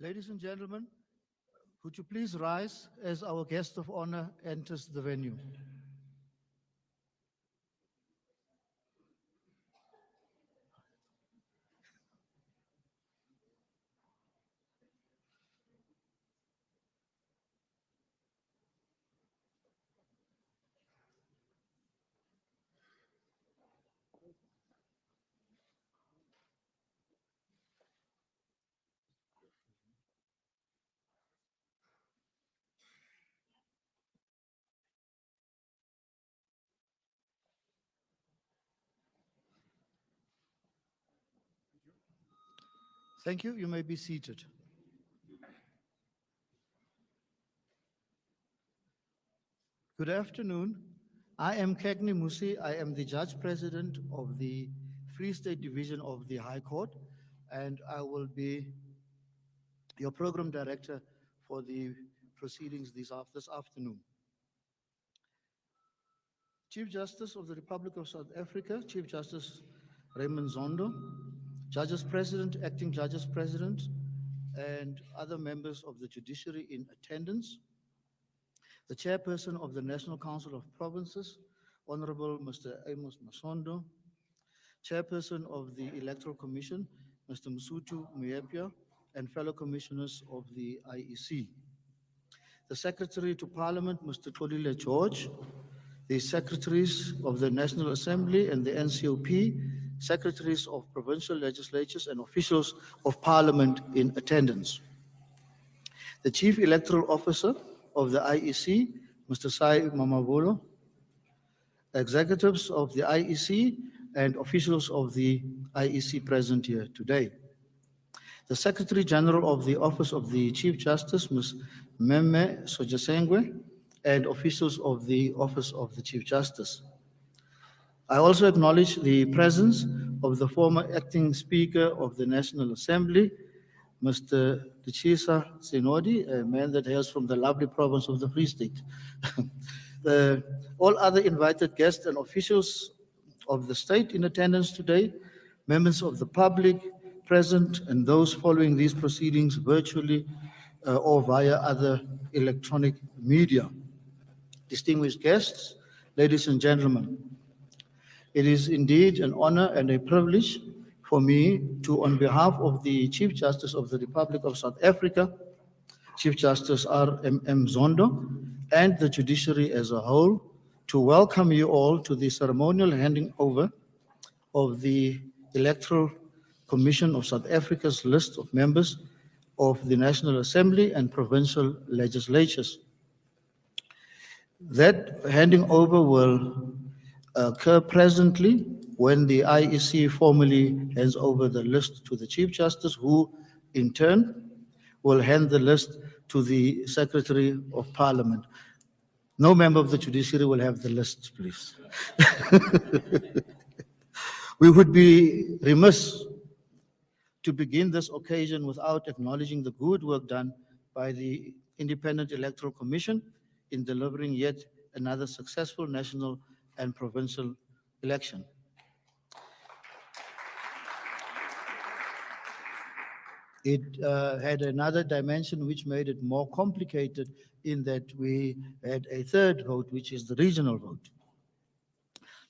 Ladies and gentlemen, would you please rise as our guest of honor enters the venue? Thank you. You may be seated. Good afternoon. I am Kegni Musi. I am the Judge President of the Free State Division of the High Court, and I will be your Program Director for the proceedings this afternoon. Chief Justice of the Republic of South Africa, Chief Justice Raymond Zondo, Judges President, Acting Judges President, and other members of the judiciary in attendance, the Chairperson of the National Council of Provinces, Honorable Mr. Amos Masondo, Chairperson of the Electoral Commission, Mr. Msutu Muyepya, and fellow commissioners of the IEC, the Secretary to Parliament, Mr. Tolile George, the Secretaries of the National Assembly and the NCOP, Secretaries of Provincial Legislatures and officials of Parliament in attendance. The Chief Electoral Officer of the IEC, Mr. Sai Mamavolo, executives of the IEC and officials of the IEC present here today. The Secretary General of the Office of the Chief Justice, Ms. Meme Sojasengwe, and officials of the Office of the Chief Justice. I also acknowledge the presence of the former acting Speaker of the National Assembly, Mr. Dichisa Sinodi, a man that hails from the lovely province of the Free State. All other invited guests and officials of the state in attendance today, members of the public present, and those following these proceedings virtually or via other electronic media. Distinguished guests, ladies and gentlemen, it is indeed an honor and a privilege for me to, on behalf of the Chief Justice of the Republic of South Africa, Chief Justice R.M.M. Zondo, and the judiciary as a whole, to welcome you all to the ceremonial handing over of the Electoral Commission of South Africa's list of members of the National Assembly and Provincial Legislatures. That handing over will occur presently when the IEC formally hands over the list to the Chief Justice, who in turn will hand the list to the Secretary of Parliament. No member of the judiciary will have the list, please. We would be remiss to begin this occasion without acknowledging the good work done by the Independent Electoral Commission in delivering yet another successful national and provincial election. It had another dimension which made it more complicated in that we had a third vote, which is the regional vote.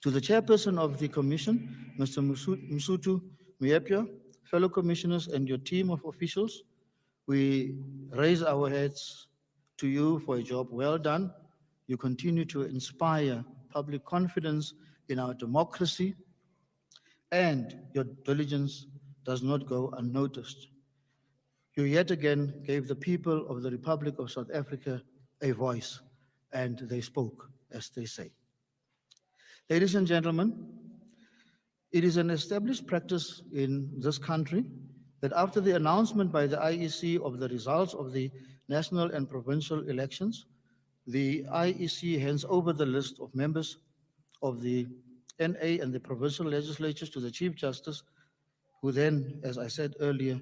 To the chairperson of the commission, Mr. Msutu Muyepya, fellow commissioners and your team of officials, we raise our heads to you for a job well done. You continue to inspire public confidence in our democracy, and your diligence does not go unnoticed. You yet again gave the people of the Republic of South Africa a voice, and they spoke, as they say. Ladies and gentlemen, it is an established practice in this country that after the announcement by the IEC of the results of the national and provincial elections, the IEC hands over the list of members of the NA and the provincial legislatures to the Chief Justice, who then, as I said earlier,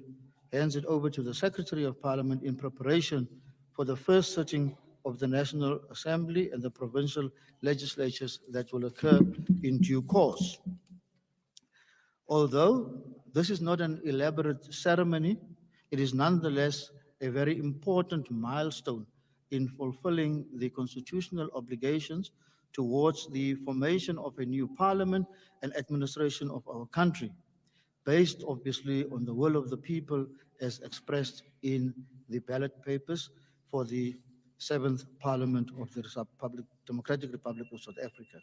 hands it over to the Secretary of Parliament in preparation for the first sitting of the National Assembly and the provincial legislatures that will occur in due course. Although this is not an elaborate ceremony, it is nonetheless a very important milestone in fulfilling the constitutional obligations towards the formation of a new parliament and administration of our country, based obviously on the will of the people as expressed in the ballot papers for the 7th Parliament of the Democratic Republic of South Africa.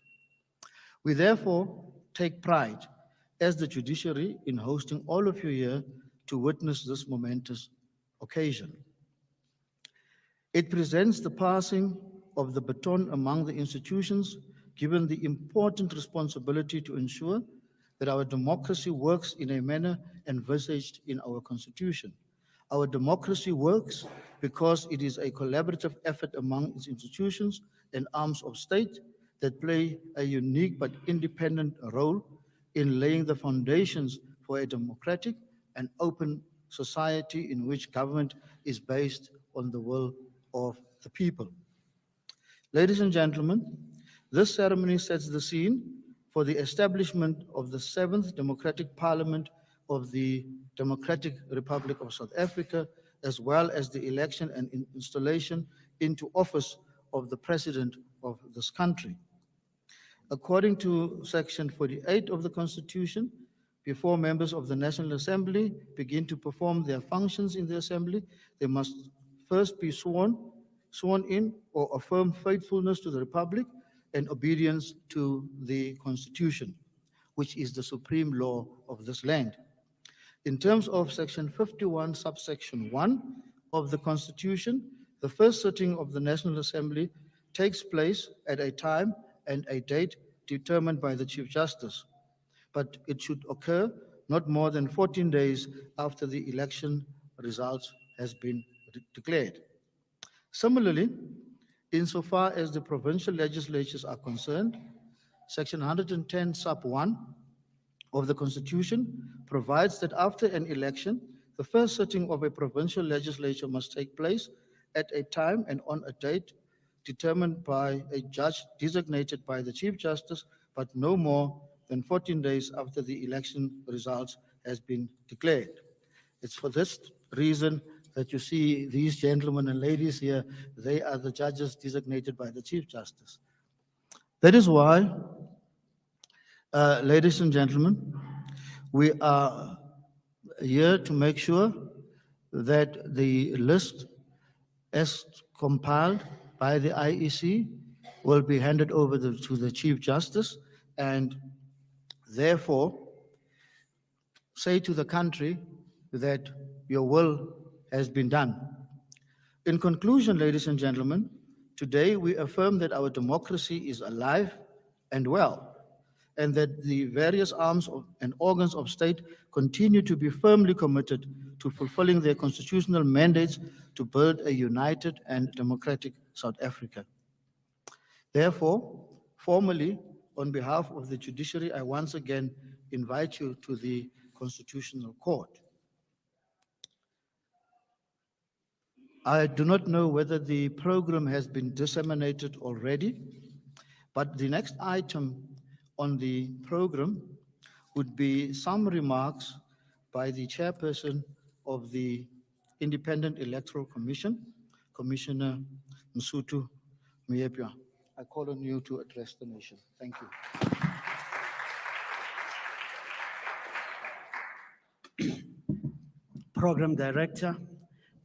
We therefore take pride as the judiciary in hosting all of you here to witness this momentous occasion. It presents the passing of the baton among the institutions, given the important responsibility to ensure that our democracy works in a manner envisaged in our Constitution. Our democracy works because it is a collaborative effort among its institutions and arms of state that play a unique but independent role in laying the foundations for a democratic and open society in which government is based on the will of the people. Ladies and gentlemen, this ceremony sets the scene for the establishment of the 7th Democratic Parliament of the Democratic Republic of South Africa, as well as the election and installation into office of the President of this country. According to Section 48 of the Constitution, before members of the National Assembly begin to perform their functions in the Assembly, they must first be sworn in or affirm faithfulness to the Republic and obedience to the Constitution, which is the supreme law of this land. In terms of Section 51, subsection 1 of the Constitution, the first sitting of the National Assembly takes place at a time and a date determined by the Chief Justice, but it should occur not more than 14 days after the election results has been declared. Similarly, insofar as the provincial legislatures are concerned, Section 110, sub 1 of the Constitution provides that after an election, the first sitting of a provincial legislature must take place at a time and on a date determined by a judge designated by the Chief Justice, but no more than 14 days after the election results has been declared. It's for this reason that you see these gentlemen and ladies here, they are the judges designated by the Chief Justice. That is why, ladies and gentlemen, we are here to make sure that the list as compiled by the IEC will be handed over to the Chief Justice, and therefore say to the country that your will has been done. In conclusion, ladies and gentlemen, today we affirm that our democracy is alive and well, and that the various arms and organs of state continue to be firmly committed to fulfilling their constitutional mandates to build a united and democratic South Africa. Therefore, formally, on behalf of the judiciary, I once again invite you to the Constitutional Court. I do not know whether the program has been disseminated already, but the next item on the program would be some remarks by the chairperson of the Independent Electoral Commission, Commissioner Msutu Muyepya. I call on you to address the nation. Thank you. Program Director,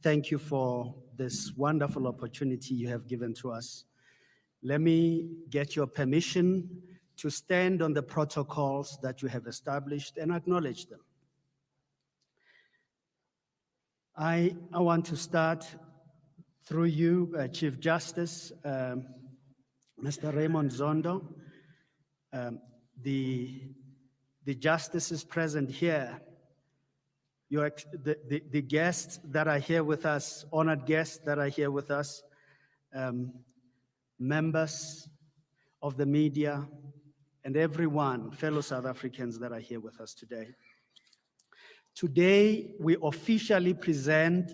thank you for this wonderful opportunity you have given to us. Let me get your permission to stand on the protocols that you have established and acknowledge them. I want to start through you, Chief Justice, Mr. Raymond Zondo. The justices present here, the guests that are here with us, honored guests that are here with us, members of the media, and everyone, fellow South Africans that are here with us today. Today, we officially present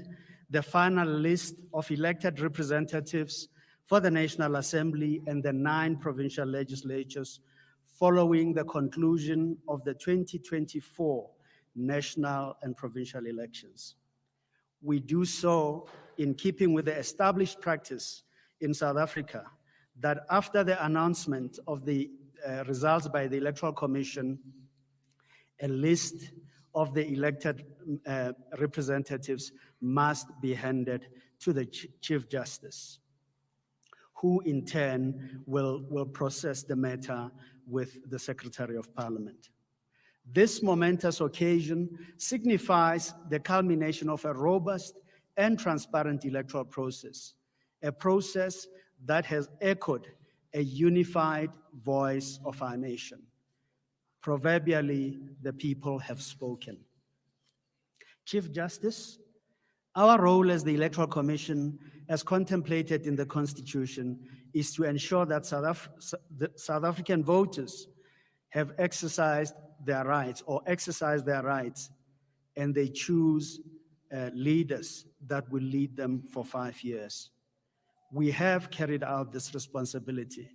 the final list of elected representatives for the National Assembly and the 9 provincial legislatures following the conclusion of the 2024 national and provincial elections. We do so in keeping with the established practice in South Africa that after the announcement of the results by the Electoral Commission, a list of the elected representatives must be handed to the Chief Justice, who in turn will process the matter with the Secretary of Parliament. This momentous occasion signifies the culmination of a robust and transparent electoral process, a process that has echoed a unified voice of our nation. Proverbially, the people have spoken. Chief Justice, our role as the Electoral Commission, as contemplated in the Constitution, is to ensure that South African voters have exercised their rights and they choose leaders that will lead them for 5 years. We have carried out this responsibility,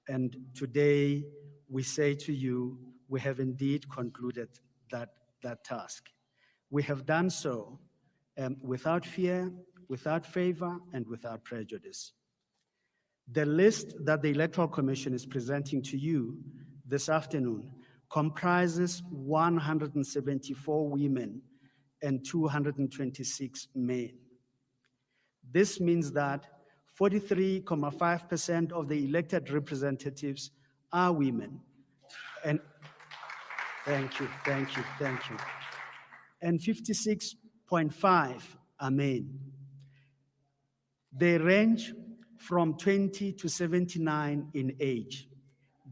and today we say to you, we have indeed concluded that task. We have done so without fear, without favor, and without prejudice. The list that the Electoral Commission is presenting to you this afternoon comprises 174 women and 226 men. This means that 43.5% of the elected representatives are women. And thank you. And 56.5 are men. They range from 20 to 79 in age.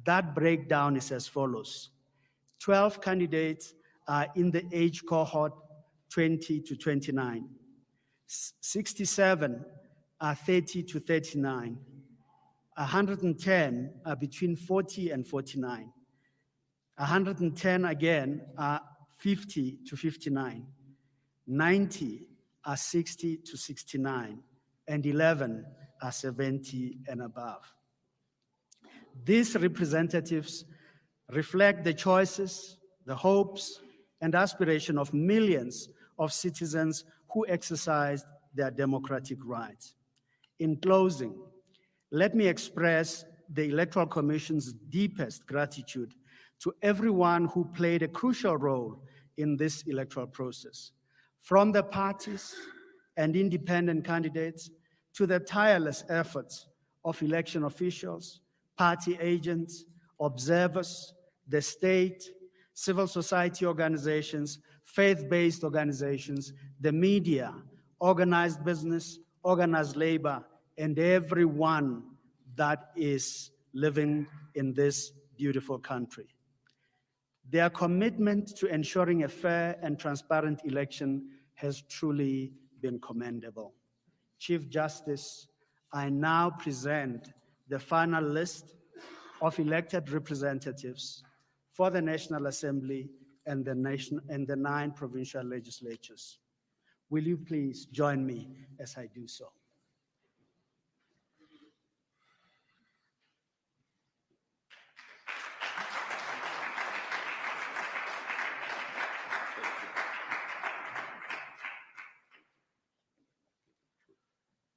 That breakdown is as follows. 12 candidates are in the age cohort 20 to 29. 67 are 30 to 39. 110 are between 40 and 49. 110 again are 50 to 59. 90 are 60 to 69. And 11 are 70 and above. These representatives reflect the choices, the hopes, and aspirations of millions of citizens who exercised their democratic rights. In closing, let me express the Electoral Commission's deepest gratitude to everyone who played a crucial role in this electoral process, from the parties and independent candidates to the tireless efforts of election officials, party agents, observers, the state, civil society organizations, faith-based organizations, the media, organized business, organized labor, and everyone that is living in this beautiful country. Their commitment to ensuring a fair and transparent election has truly been commendable. Chief Justice, I now present the final list of elected representatives for the National Assembly and the 9 provincial legislatures. Will you please join me as I do so?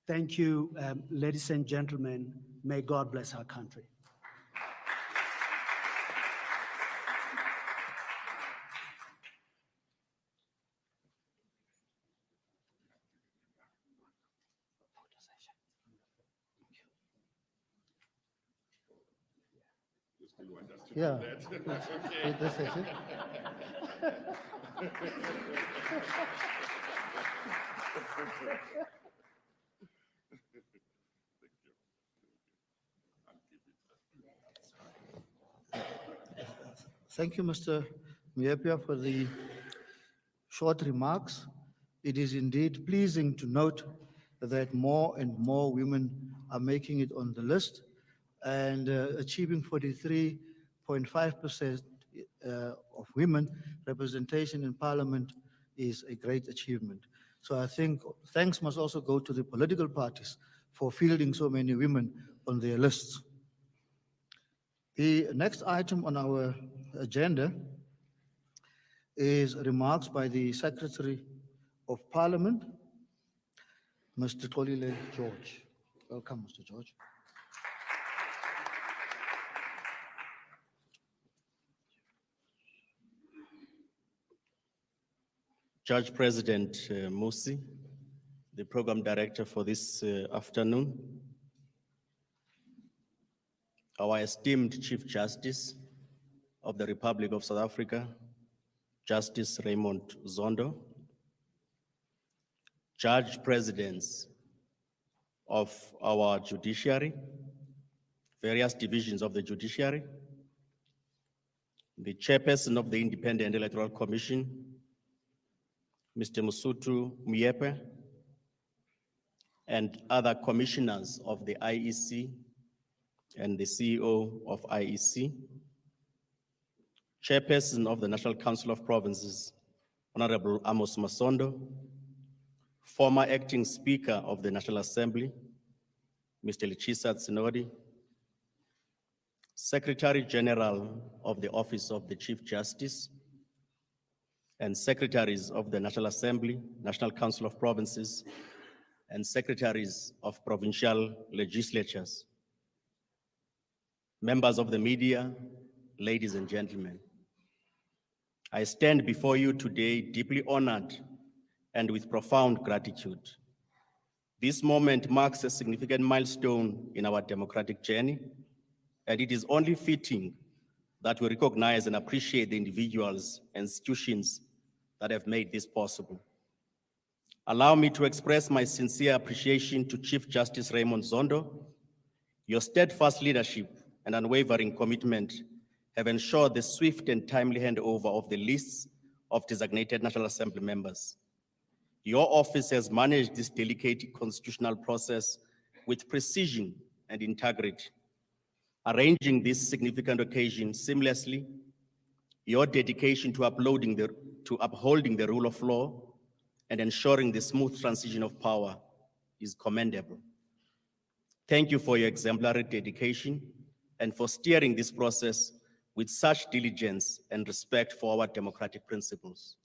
Thank you, ladies and gentlemen. May God bless our country. Yeah. This is it. Thank you, Mr. Miepia, for the short remarks. It is indeed pleasing to note that more and more women are making it on the list, and achieving 43.5% of women representation in Parliament is a great achievement. So I think thanks must also go to the political parties for fielding so many women on their lists. The next item on our agenda is remarks by the Secretary of Parliament Mr. Xolile George. Welcome, Mr. George. Judge President Musi, the program director for this afternoon, our esteemed Chief Justice of the Republic of South Africa, Justice Raymond Zondo, Judge Presidents of our judiciary, various divisions of the judiciary, the Chairperson of the Independent Electoral Commission, Mr. Musutu Miepe, and other commissioners of the IEC and the CEO of IEC, Chairperson of the National Council of Provinces, Honorable Amos Masondo, former acting Speaker of the National Assembly, Mr. Lichisa Tsinodi, Secretary General of the Office of the Chief Justice, and secretaries of the National Assembly, National Council of Provinces, and secretaries of provincial legislatures, members of the media, ladies and gentlemen. I stand before you today deeply honored and with profound gratitude. This moment marks a significant milestone in our democratic journey, and it is only fitting that we recognize and appreciate the individuals and institutions that have made this possible. Allow me to express my sincere appreciation to Chief Justice Raymond Zondo. Your steadfast leadership and unwavering commitment have ensured the swift and timely handover of the lists of designated National Assembly members. Your office has managed this delicate constitutional process with precision and integrity, arranging this significant occasion seamlessly. Your dedication to upholding the rule of law and ensuring the smooth transition of power is commendable. Thank you for your exemplary dedication and for steering this process with such diligence and respect for our democratic principles.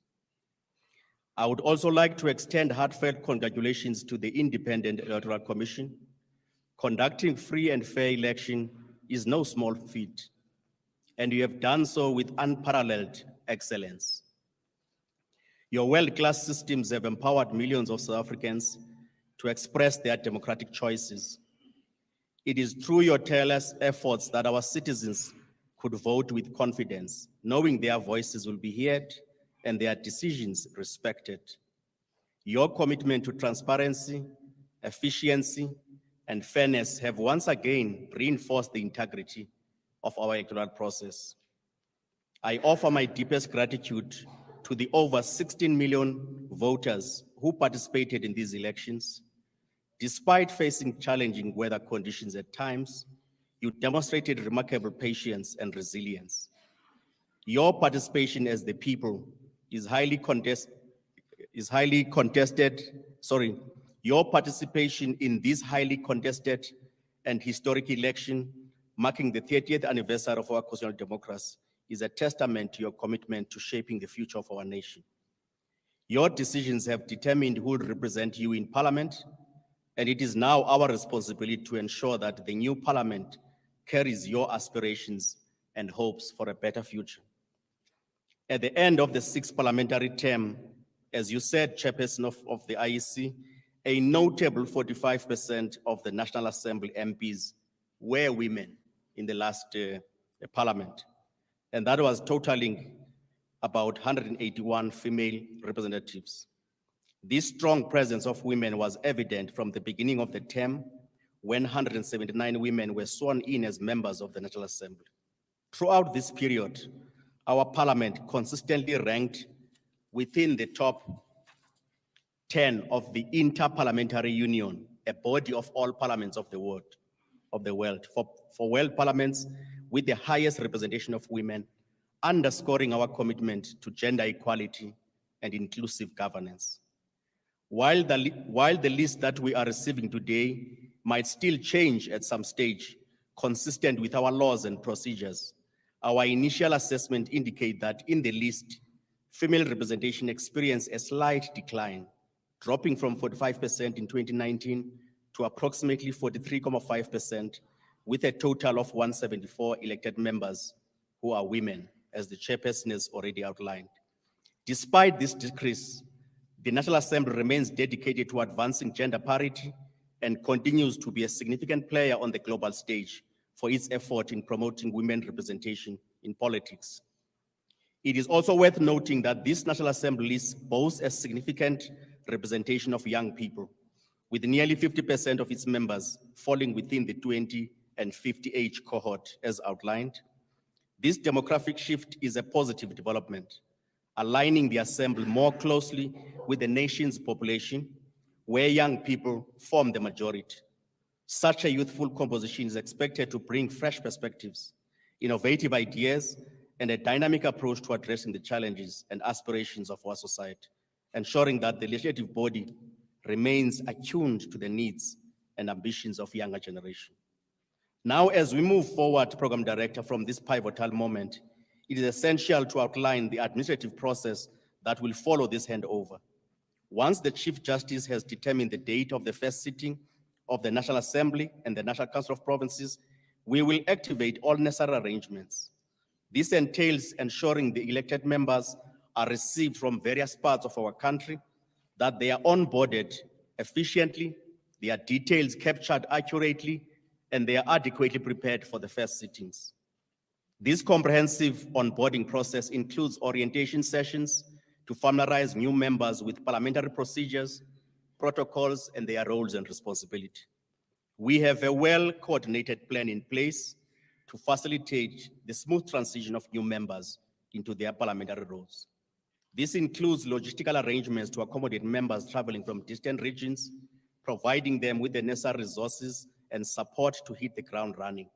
I would also like to extend heartfelt congratulations to the Independent Electoral Commission. Conducting free and fair election is no small feat, and you have done so with unparalleled excellence. Your world-class systems have empowered millions of South Africans to express their democratic choices. It is through your tireless efforts that our citizens could vote with confidence, knowing their voices will be heard and their decisions respected. Your commitment to transparency, efficiency, and fairness have once again reinforced the integrity of our electoral process. I offer my deepest gratitude to the over 16 million voters who participated in these elections. Despite facing challenging weather conditions at times, you demonstrated remarkable patience and resilience. Your participation as the people is highly contested. Your participation in this highly contested and historic election, marking the 30th anniversary of our constitutional democracy, is a testament to your commitment to shaping the future of our nation. Your decisions have determined who will represent you in Parliament, and it is now our responsibility to ensure that the new Parliament carries your aspirations and hopes for a better future. At the end of the 6th parliamentary term, as you said, Chairperson of the IEC, a notable 45% of the National Assembly MPs were women in the last Parliament. And that was totaling about 181 female representatives. This strong presence of women was evident from the beginning of the term, when 179 women were sworn in as members of the National Assembly. Throughout this period, our Parliament consistently ranked within the top 10 of the Inter-Parliamentary Union, a body of all parliaments of the world, for world parliaments with the highest representation of women, underscoring our commitment to gender equality and inclusive governance. While the list that we are receiving today might still change at some stage, consistent with our laws and procedures, our initial assessment indicates that in the list, female representation experienced a slight decline, dropping from 45% in 2019 to approximately 43.5%, with a total of 174 elected members who are women, as the chairperson has already outlined. Despite this decrease, the National Assembly remains dedicated to advancing gender parity and continues to be a significant player on the global stage for its effort in promoting women representation in politics. It is also worth noting that this National Assembly boasts a significant representation of young people, with nearly 50% of its members falling within the 20 and 50 age cohort as outlined. This demographic shift is a positive development, aligning the Assembly more closely with the nation's population, where young people form the majority. Such a youthful composition is expected to bring fresh perspectives, innovative ideas, and a dynamic approach to addressing the challenges and aspirations of our society, ensuring that the legislative body remains attuned to the needs and ambitions of younger generation. Now, as we move forward, Program Director, from this pivotal moment, it is essential to outline the administrative process that will follow this handover. Once the Chief Justice has determined the date of the first sitting of the National Assembly and the National Council of Provinces, we will activate all necessary arrangements. This entails ensuring the elected members are received from various parts of our country, that they are onboarded efficiently, their details captured accurately, and they are adequately prepared for the first sittings. This comprehensive onboarding process includes orientation sessions to familiarize new members with parliamentary procedures, protocols, and their roles and responsibility. We have a well-coordinated plan in place to facilitate the smooth transition of new members into their parliamentary roles. This includes logistical arrangements to accommodate members traveling from distant regions, providing them with the necessary resources and support to hit the ground running.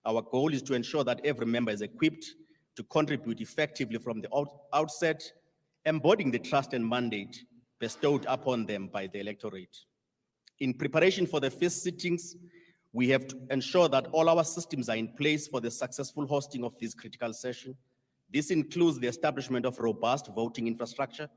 Our goal is to ensure that every member is equipped to contribute effectively from the outset, embodying the trust and mandate bestowed upon them by the electorate. In preparation for the first sittings, we have to ensure that all our systems are in place for the successful hosting of this critical session. This includes the establishment of robust voting infrastructure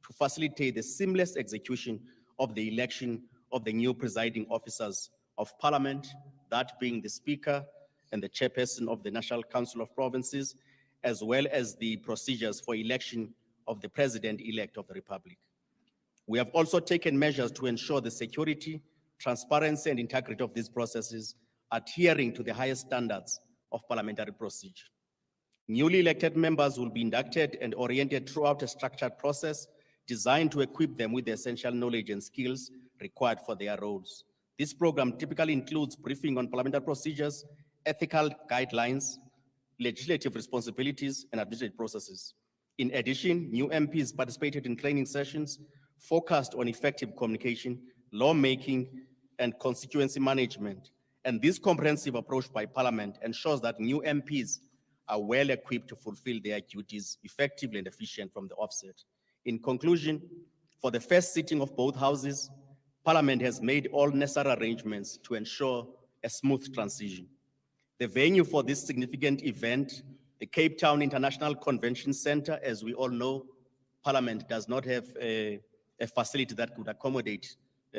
to facilitate the seamless execution of the election of the new presiding officers of Parliament, that being the Speaker and the Chairperson of the National Council of Provinces, as well as the procedures for election of the President-elect of the Republic. We have also taken measures to ensure the security, transparency, and integrity of these processes, adhering to the highest standards of parliamentary procedure. Newly elected members will be inducted and oriented throughout a structured process designed to equip them with the essential knowledge and skills required for their roles. This program typically includes briefing on parliamentary procedures, ethical guidelines, legislative responsibilities, and administrative processes. In addition, new MPs participated in training sessions focused on effective communication, lawmaking, and constituency management. And this comprehensive approach by Parliament ensures that new MPs are well equipped to fulfill their duties effectively and efficiently from the offset. In conclusion, for the first sitting of both houses, Parliament has made all necessary arrangements to ensure a smooth transition. The venue for this significant event, the Cape Town International Convention Center, as we all know, Parliament does not have a facility that could accommodate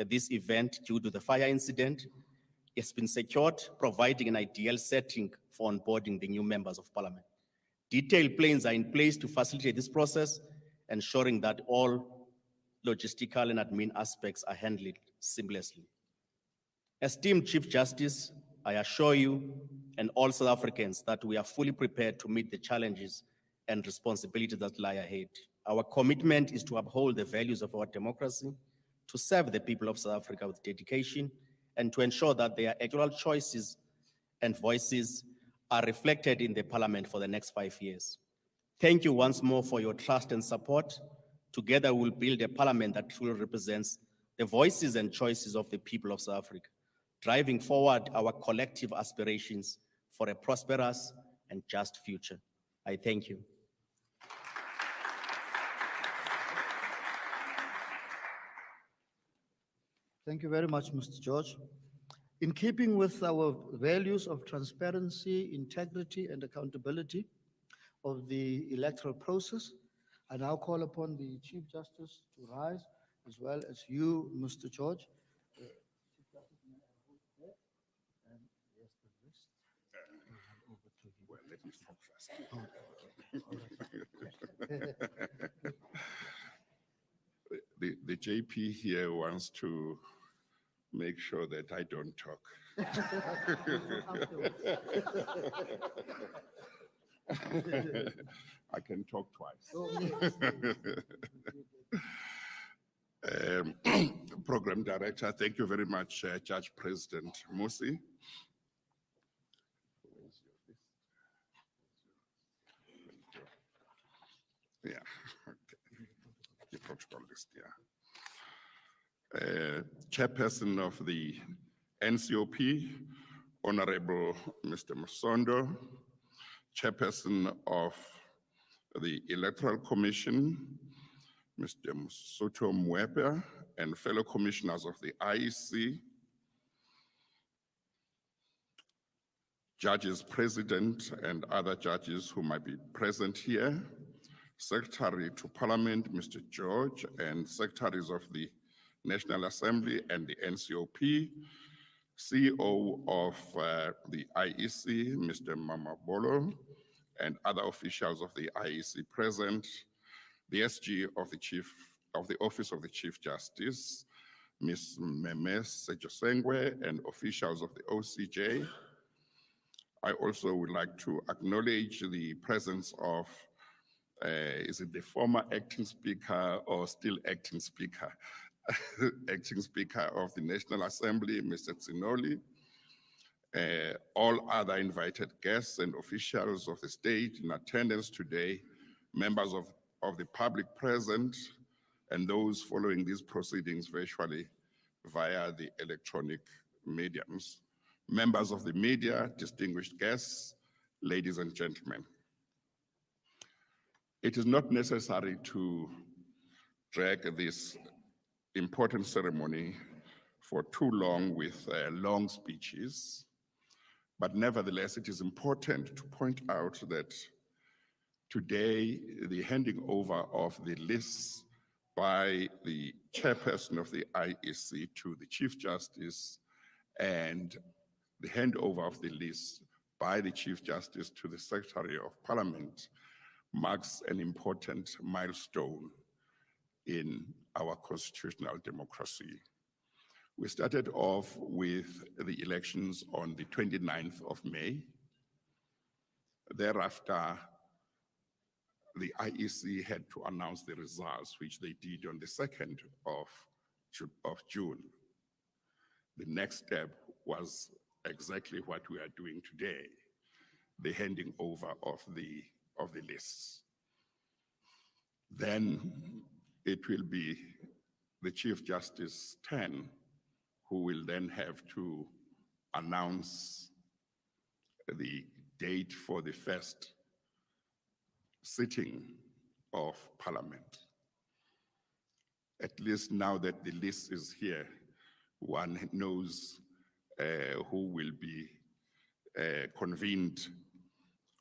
this event due to the fire incident. It's been secured, providing an ideal setting for onboarding the new members of Parliament. Detailed plans are in place to facilitate this process, ensuring that all logistical and admin aspects are handled seamlessly. Esteemed Chief Justice, I assure you and all South Africans that we are fully prepared to meet the challenges and responsibilities that lie ahead. Our commitment is to uphold the values of our democracy, to serve the people of South Africa with dedication, and to ensure that their electoral choices and voices are reflected in the Parliament for the next 5 years. Thank you once more for your trust and support. Together we'll build a Parliament that truly represents the voices and choices of the people of South Africa, driving forward our collective aspirations for a prosperous and just future. I thank you. Thank you very much, Mr. George. In keeping with our values of transparency, integrity, and accountability of the electoral process, I now call upon the Chief Justice to rise as well as you, Mr. George. Well, let me stop first. The JP here wants to make sure that I don't talk. I can talk twice. Program Director, thank you very much, Judge President Musi. Yeah, okay. The protocol list, yeah. Chairperson of the NCOP, Honorable Mr. Musondo, Chairperson of the Electoral Commission, Mr. Musoto Mwepe, and fellow commissioners of the IEC, judges president and other judges who might be present here, Secretary to Parliament, Mr. George, and secretaries of the National Assembly and the NCOP, CEO of the IEC, Mr. Mamabolo, and other officials of the IEC present, the SG of the Office of the Chief Justice, Ms. Meme Sejosengwe, and officials of the OCJ. I also would like to acknowledge the presence of, is it the former acting speaker or still acting speaker? Acting Speaker of the National Assembly, Mr. Tsinoli, all other invited guests and officials of the state in attendance today, members of the public present, and those following these proceedings virtually via the electronic mediums. Members of the media, distinguished guests, ladies and gentlemen. It is not necessary to drag this important ceremony for too long with long speeches, but nevertheless, it is important to point out that today, the handing over of the lists by the chairperson of the IEC to the Chief Justice and the handover of the list by the Chief Justice to the Secretary of Parliament marks an important milestone in our constitutional democracy. We started off with the elections on the 29th of May. Thereafter, the IEC had to announce the results, which they did on the 2nd of June. The next step was exactly what we are doing today, the handing over of the lists. Then it will be the Chief Justice's turn, who will then have to announce the date for the first sitting of Parliament. At least now that the list is here, one knows who will be convened,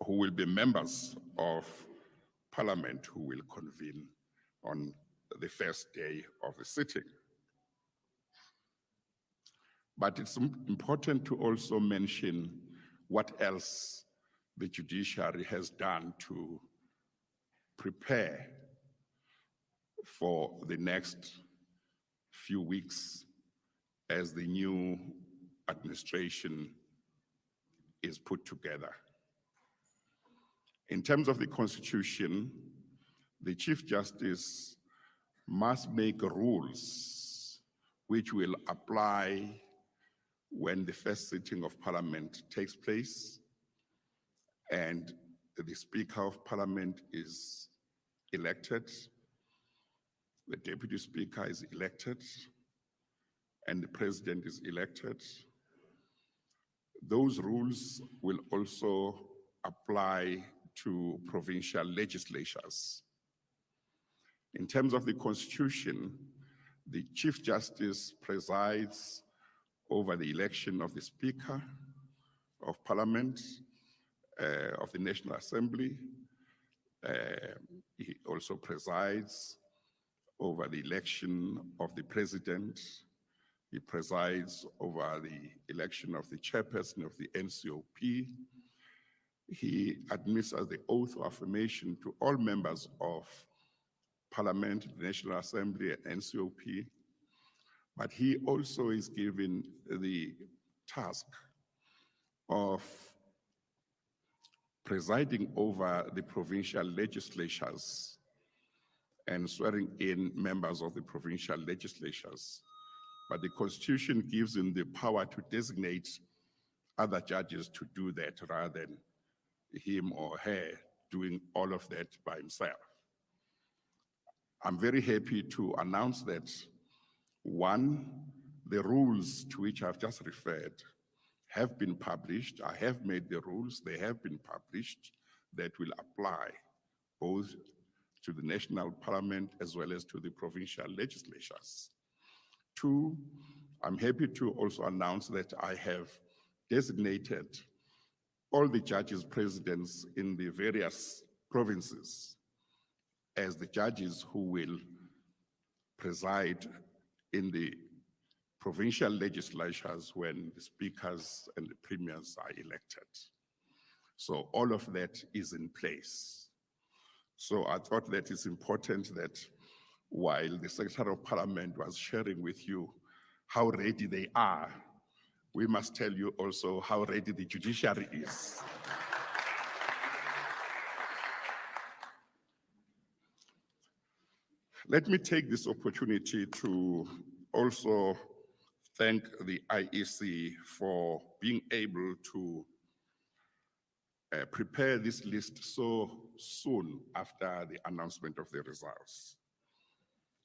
who will be members of Parliament who will convene on the first day of the sitting. But it's important to also mention what else the judiciary has done to prepare for the next few weeks as the new administration is put together. In terms of the Constitution, the Chief Justice must make rules which will apply when the first sitting of Parliament takes place and the Speaker of Parliament is elected, the Deputy Speaker is elected, and the President is elected. Those rules will also apply to provincial legislatures. In terms of the Constitution, the Chief Justice presides over the election of the Speaker of Parliament, of the National Assembly. He also presides over the election of the president. He presides over the election of the chairperson of the NCOP. He administers the oath of affirmation to all members of Parliament, the National Assembly, and NCOP. But he also is given the task of presiding over the provincial legislatures and swearing in members of the provincial legislatures. But the Constitution gives him the power to designate other judges to do that rather than him or her doing all of that by himself. I'm very happy to announce that, one, the rules to which I've just referred have been published. I have made the rules, they have been published, that will apply both to the national parliament as well as to the provincial legislatures. Two, I'm happy to also announce that I have designated all the judges presidents in the various provinces as the judges who will preside in the provincial legislatures when the speakers and the premiers are elected. So all of that is in place. So I thought that it's important that while the Secretary of Parliament was sharing with you how ready they are, we must tell you also how ready the judiciary is. Let me take this opportunity to also thank the IEC for being able to prepare this list so soon after the announcement of the results.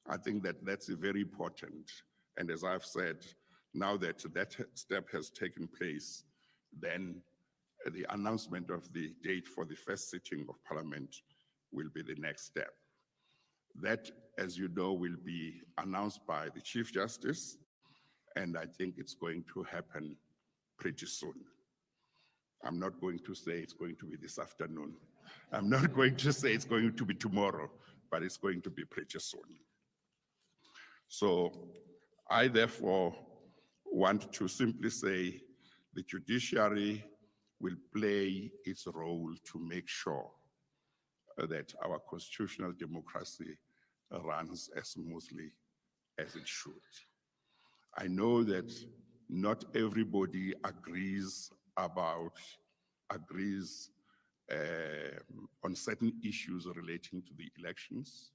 I think that that's very important. And as I've said, now that that step has taken place, then the announcement of the date for the first sitting of Parliament will be the next step. That, as you know, will be announced by the Chief Justice, and I think it's going to happen pretty soon. I'm not going to say it's going to be this afternoon. I'm not going to say it's going to be tomorrow, but it's going to be pretty soon. So I therefore want to simply say the judiciary will play its role to make sure that our constitutional democracy runs as smoothly as it should. I know that not everybody agrees on certain issues relating to the elections.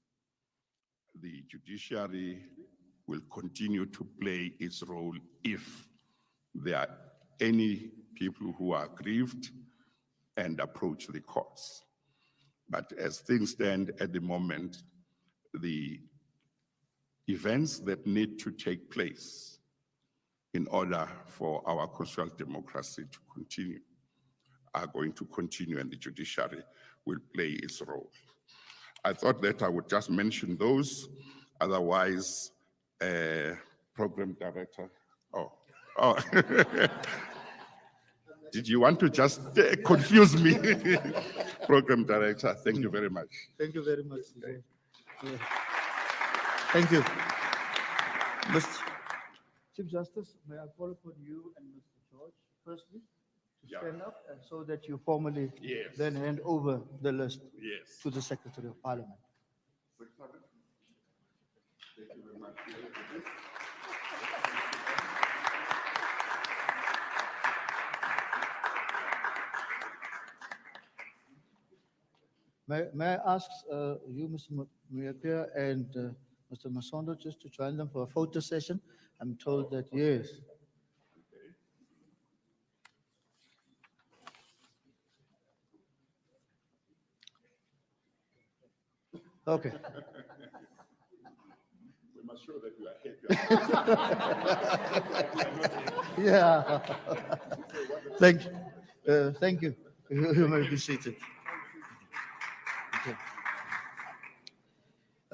The judiciary will continue to play its role if there are any people who are aggrieved and approach the courts. But as things stand at the moment, the events that need to take place in order for our constitutional democracy to continue are going to continue, and the judiciary will play its role. I thought that I would just mention those. Otherwise, program director, did you want to just confuse me? Program director, thank you very much. Thank you very much. Yeah. Thank you. Mr. Chief Justice, may I call upon you and Mr. George firstly to stand up and so that you formally then hand over the list to the Secretary of Parliament. Thank you very much. May I ask you, Mr. Muyapia and Mr. Masondo, just to join them for a photo session? I'm told that, yes. Okay. We must show that you are happy. Yeah. Thank you. Thank you. You may be seated. Okay.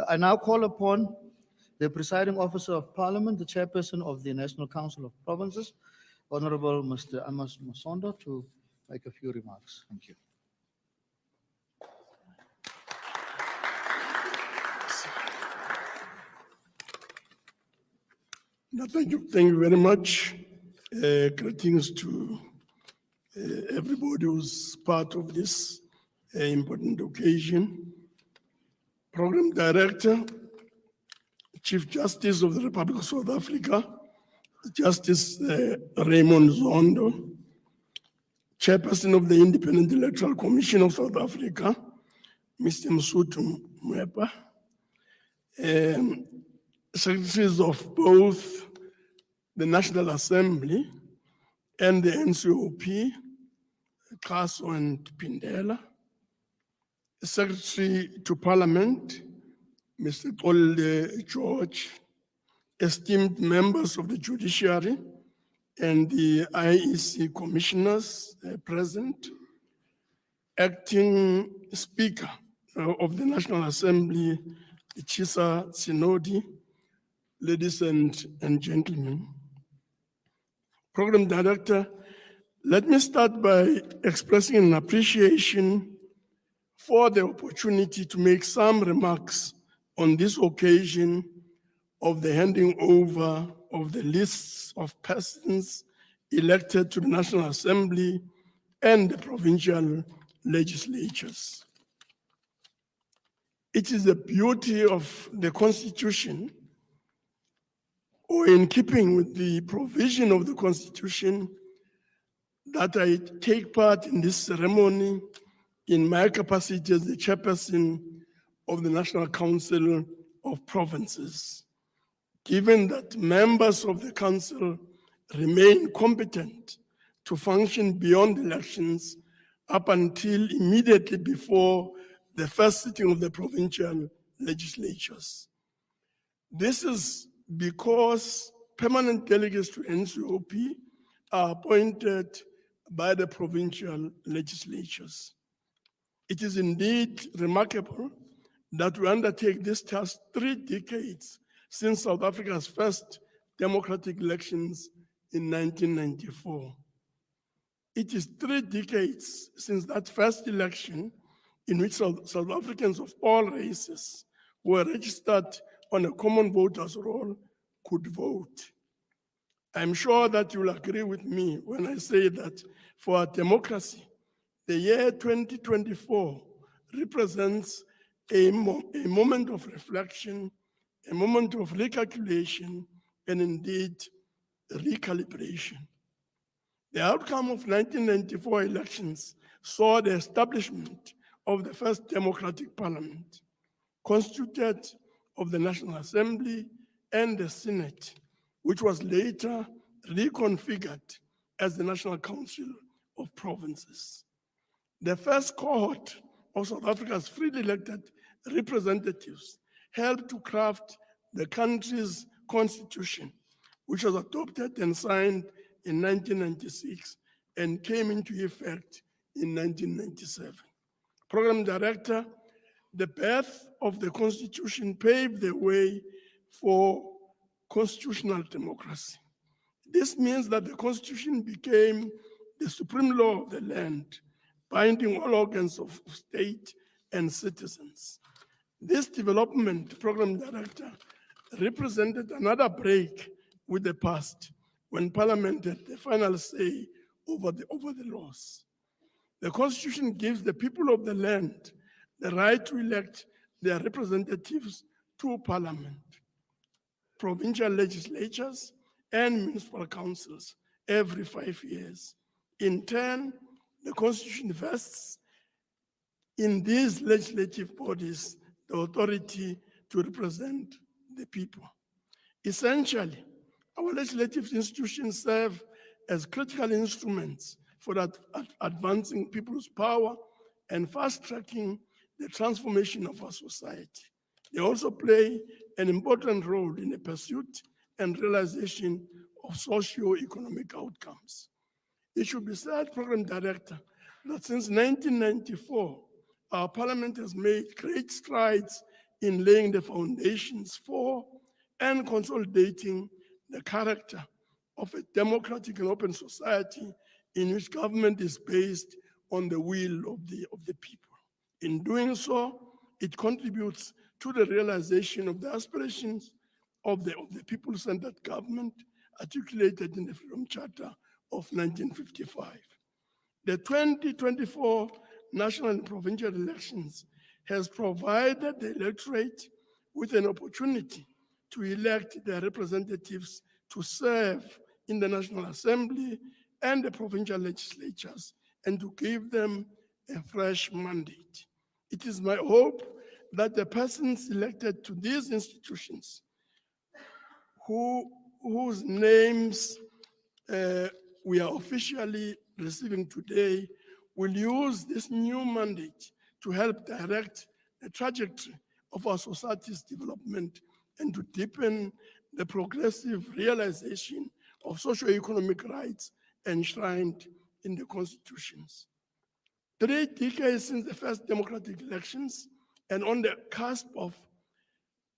I now call upon the presiding officer of Parliament, the chairperson of the National Council of Provinces, Honorable Mr. Amos Masondo, to make a few remarks. Thank you. Thank you very much. Greetings to everybody who's part of this important occasion. Program Director, Chief Justice of the Republic of South Africa, Justice Raymond Zondo, Chairperson of the Independent Electoral Commission of South Africa, Mr. Msutu Mwepa, secretaries of both the National Assembly and the NCOP, Kaso and Pindela, Secretary to Parliament, Mr. Olde George, esteemed members of the judiciary and the IEC commissioners present, acting Speaker of the National Assembly, Chisa Sinodi, ladies and gentlemen. Program Director, let me start by expressing an appreciation for the opportunity to make some remarks on this occasion of the handing over of the lists of persons elected to the National Assembly and the provincial legislatures. It is the beauty of the Constitution, or in keeping with the provision of the Constitution, that I take part in this ceremony in my capacity as the chairperson of the National Council of Provinces, given that members of the council remain competent to function beyond elections up until immediately before the first sitting of the provincial legislatures. This is because permanent delegates to NCOP are appointed by the provincial legislatures. It is indeed remarkable that we undertake this task 3 decades since South Africa's first democratic elections in 1994. It is 3 decades since that first election in which South Africans of all races who were registered on a common voters roll could vote. I'm sure that you'll agree with me when I say that for our democracy, the year 2024 represents a moment of reflection, a moment of recalculation, and indeed recalibration. The outcome of 1994 elections saw the establishment of the first democratic parliament, constituted of the National Assembly and the Senate, which was later reconfigured as the National Council of Provinces. The first cohort of South Africa's freely elected representatives helped to craft the country's constitution, which was adopted and signed in 1996 and came into effect in 1997. Program Director, the birth of the Constitution paved the way for constitutional democracy. This means that the Constitution became the supreme law of the land, binding all organs of state and citizens. This development, Program Director, represented another break with the past when Parliament had the final say over the laws. The Constitution gives the people of the land the right to elect their representatives to Parliament, provincial legislatures, and municipal councils every 5 years. In turn, the Constitution vests in these legislative bodies the authority to represent the people. Essentially, our legislative institutions serve as critical instruments for advancing people's power and fast-tracking the transformation of our society. They also play an important role in the pursuit and realization of socio-economic outcomes. It should be said, Program Director, that since 1994, our Parliament has made great strides in laying the foundations for and consolidating the character of a democratic and open society in which government is based on the will of the people. In doing so, it contributes to the realization of the aspirations of the people-centered government articulated in the Freedom Charter of 1955. The 2024 national and provincial elections has provided the electorate with an opportunity to elect their representatives to serve in the National Assembly and the provincial legislatures and to give them a fresh mandate. It is my hope that the persons elected to these institutions whose names we are officially receiving today will use this new mandate to help direct the trajectory of our society's development and to deepen the progressive realization of socio-economic rights enshrined in the constitutions. 3 decades since the first democratic elections and on the cusp of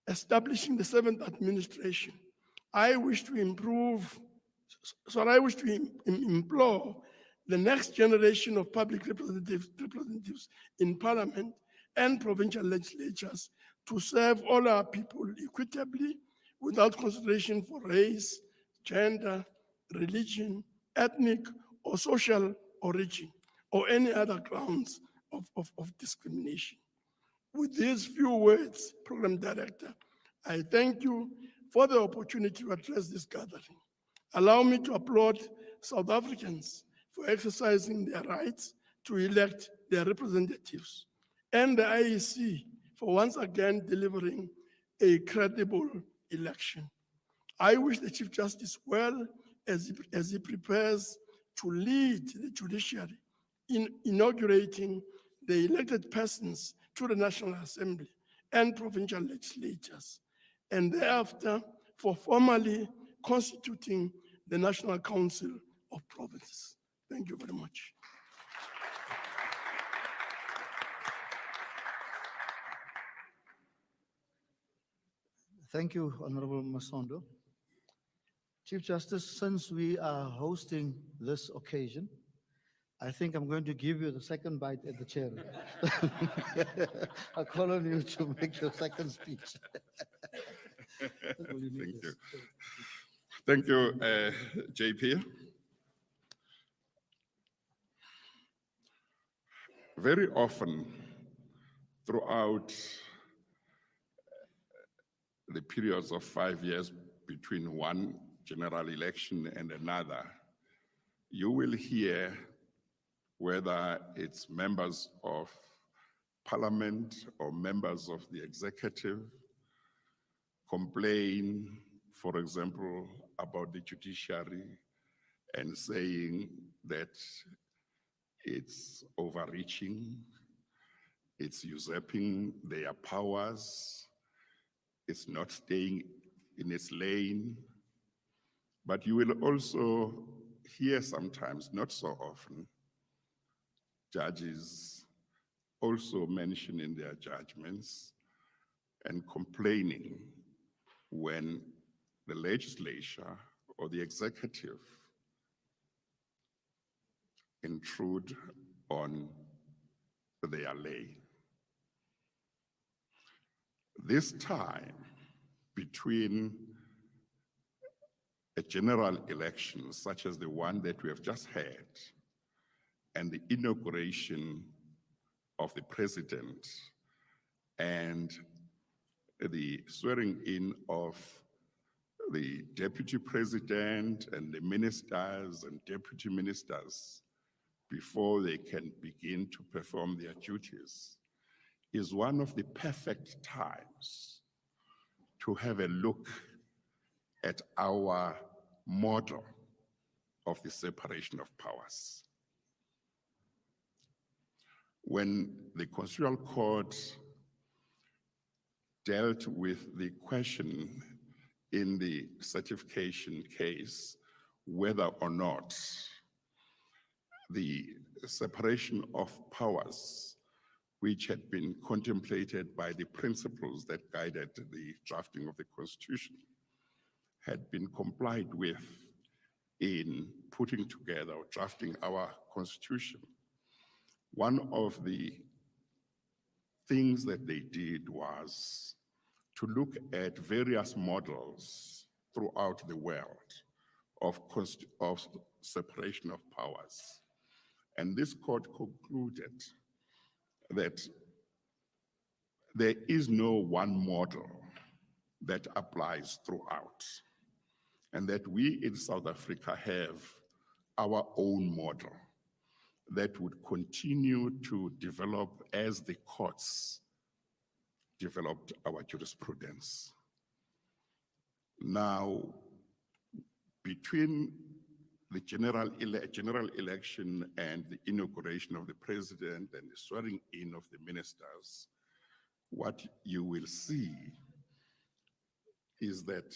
establishing the 7th administration, I wish to implore the next generation of public representatives in parliament and provincial legislatures to serve all our people equitably without consideration for race, gender, religion, ethnic or social origin, or any other grounds of discrimination. With these few words, Program Director, I thank you for the opportunity to address this gathering. Allow me to applaud South Africans for exercising their rights to elect their representatives, and the IEC for once again delivering a credible election. I wish the Chief Justice well as he prepares to lead the judiciary in inaugurating the elected persons to the National Assembly and provincial legislatures, and thereafter for formally constituting the National Council of Provinces. Thank you very much. Thank you, Honorable Masondo. Chief Justice, since we are hosting this occasion, I think I'm going to give you the second bite at the cherry. I call on you to make your second speech. Thank you. Thank you, JP. Very often throughout the periods of 5 years between one general election and another, you will hear whether it's members of parliament or members of the executive complain, for example, about the judiciary and saying that it's overreaching, it's usurping their powers, it's not staying in its lane. But you will also hear sometimes, not so often, judges also mention in their judgments and complaining when the legislature or the executive intrude on their lay. This time between a general election such as the one that we have just had and the inauguration of the president and the swearing in of the deputy president and the ministers and deputy ministers before they can begin to perform their duties is one of the perfect times to have a look at our model of the separation of powers. When the Constitutional Court dealt with the question in the certification case whether or not the separation of powers, which had been contemplated by the principles that guided the drafting of the Constitution, had been complied with in putting together or drafting our Constitution. One of the things that they did was to look at various models throughout the world of separation of powers. And this court concluded that there is no one model that applies throughout, and that we in South Africa have our own model that would continue to develop as the courts developed our jurisprudence. Now, between the general election and the inauguration of the president and the swearing in of the ministers, what you will see is that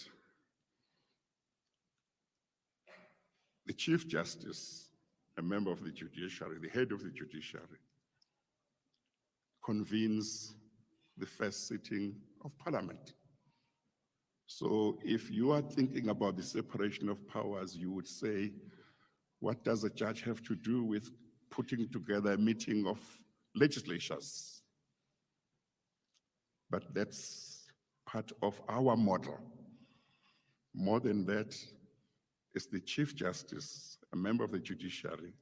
the Chief Justice, a member of the judiciary, the head of the judiciary, convenes the first sitting of Parliament. So if you are thinking about the separation of powers, you would say, what does a judge have to do with putting together a meeting of legislatures? But that's part of our model. More than that, it's the Chief Justice, a member of the judiciary,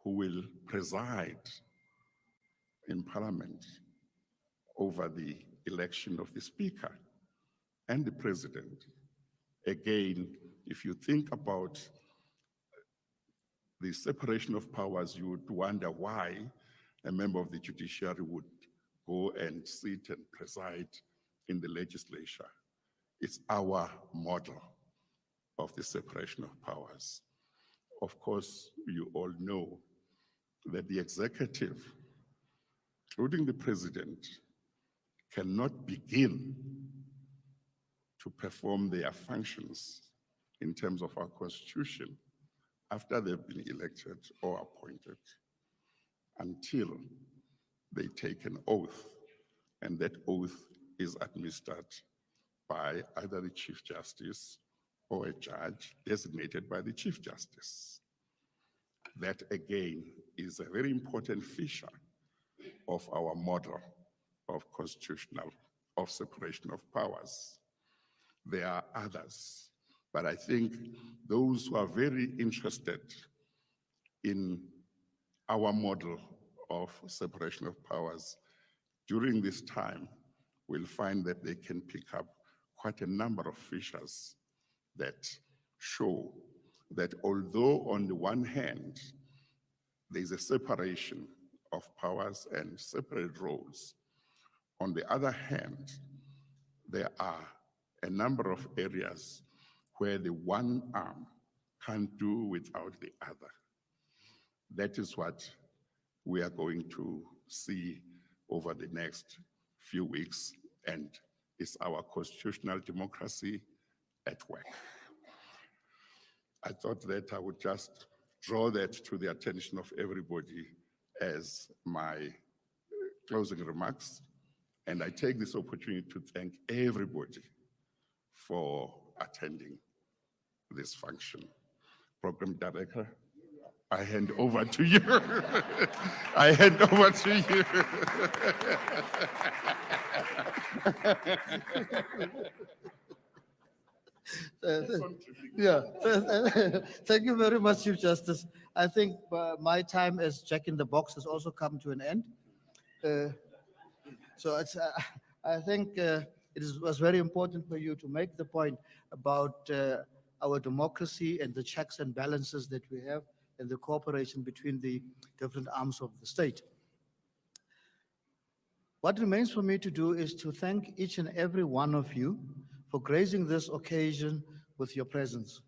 who will preside in Parliament over the election of the Speaker and the President. Again, if you think about the separation of powers, you would wonder why a member of the judiciary would go and sit and preside in the legislature. It's our model of the separation of powers. Of course, you all know that the executive, including the president, cannot begin to perform their functions in terms of our constitution after they've been elected or appointed until they take an oath, and that oath is administered by either the Chief Justice or a judge designated by the Chief Justice. That again is a very important feature of our model of separation of powers. There are others, but I think those who are very interested in our model of separation of powers during this time will find that they can pick up quite a number of features that show that although on the one hand, there's a separation of powers and separate roles, on the other hand, there are a number of areas where the one arm can't do without the other. That is what we are going to see over the next few weeks, and it's our constitutional democracy at work. I thought that I would just draw that to the attention of everybody as my closing remarks. And I take this opportunity to thank everybody for attending this function. Program Director, I hand over to you. I hand over to you. Yeah, thank you very much, Chief Justice. I think my time as Jack in the Box has also come to an end. So it's, I think was very important for you to make the point about our democracy and the checks and balances that we have and the cooperation between the different arms of the state. What remains for me to do is to thank each and every one of you for gracing this occasion with your presence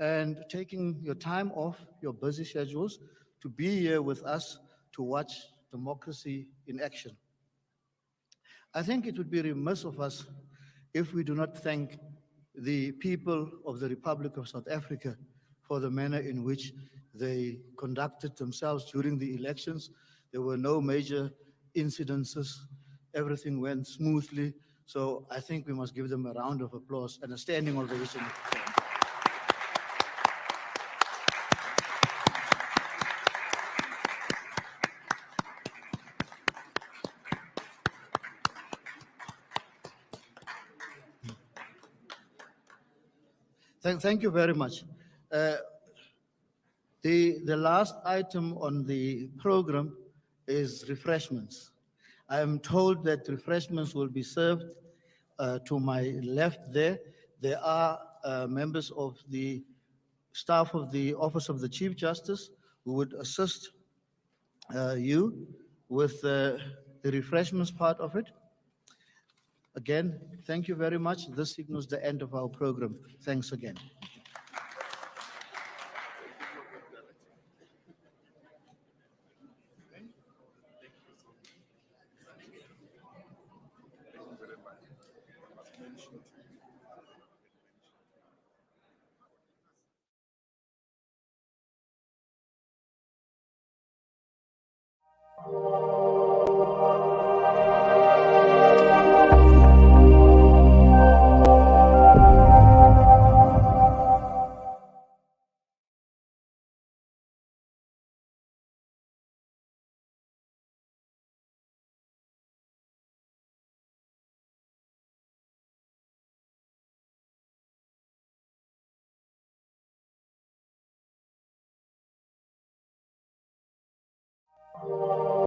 and taking your time off your busy schedules to be here with us to watch democracy in action. I think it would be remiss of us if we do not thank the people of the Republic of South Africa for the manner in which they conducted themselves during the elections. There were no major incidences. Everything went smoothly. So I think we must give them a round of applause and a standing ovation. Thank you very much. Uh, the last item on the program is refreshments. I am told that refreshments will be served to my left there. There are members of the staff of the Office of the Chief Justice who would assist you with the refreshments part of it. Again, thank you very much. This signals the end of our program. Thanks again.